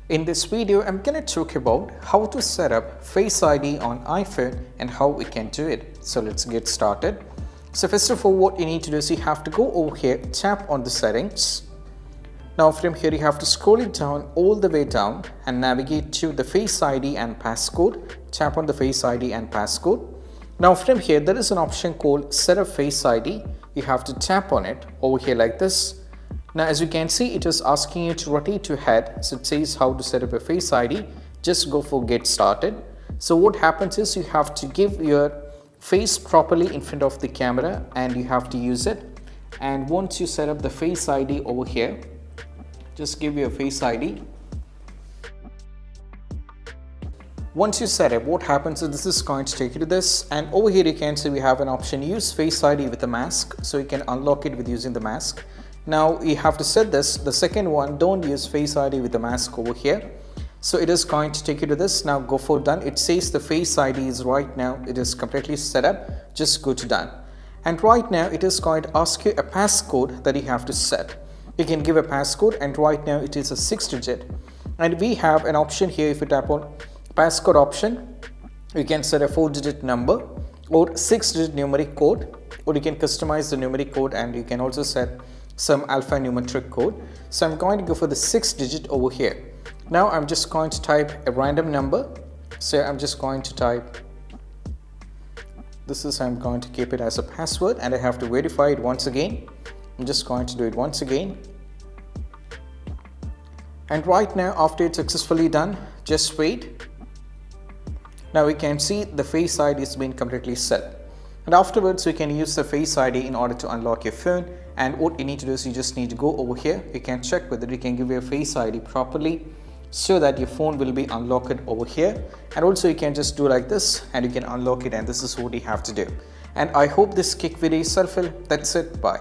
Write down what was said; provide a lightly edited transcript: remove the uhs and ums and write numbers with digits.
In this video, I'm going to talk about how to set up Face ID on iPhone and how we can do it. So let's get started. So first of all, what you need to do is you have to go over here, tap on the settings. Now from here you have to scroll it down all the way down and navigate to the Face ID and passcode. Tap on the Face ID and passcode. Now from here there is an option called Set up Face ID. You have to tap on it over here like this. Now as you can see, it is asking you to rotate your head. So it says how to set up a Face ID. Just go for get started. So what happens is you have to give your face properly in front of the camera and you have to use it. And once you set up the Face ID over here, just give your Face ID. Once you set up, what happens is this is going to take you to this, and over here you can see we have an option use Face ID with a mask, so you can unlock it with using the mask. Now you have to set this, the second one, don't use Face ID with the mask over here. So it is going to take you to this. Now go for done. It says the Face ID is right now, it is completely set up. Just go to done. And right now it is going to ask you a passcode that you have to set. You can give a passcode and right now it is a 6-digit. And we have an option here. If you tap on passcode option, you can set a 4-digit number or 6-digit numeric code, or you can customize the numeric code and you can also set some alphanumeric code. So I'm going to go for the 6-digit over here. Now I'm just going to type a random number. So I'm just going to type, I'm going to keep it as a password and I have to verify it once again. I'm just going to do it once again. And right now after it's successfully done, just wait. Now we can see the Face ID has been completely set. And afterwards we can use the Face ID in order to unlock your phone. And what you need to do is you just need to go over here. You can check whether you can give your Face ID properly so that your phone will be unlocked over here. And also you can just do like this and you can unlock it, and this is what you have to do. And I hope this quick video is helpful. That's it. Bye.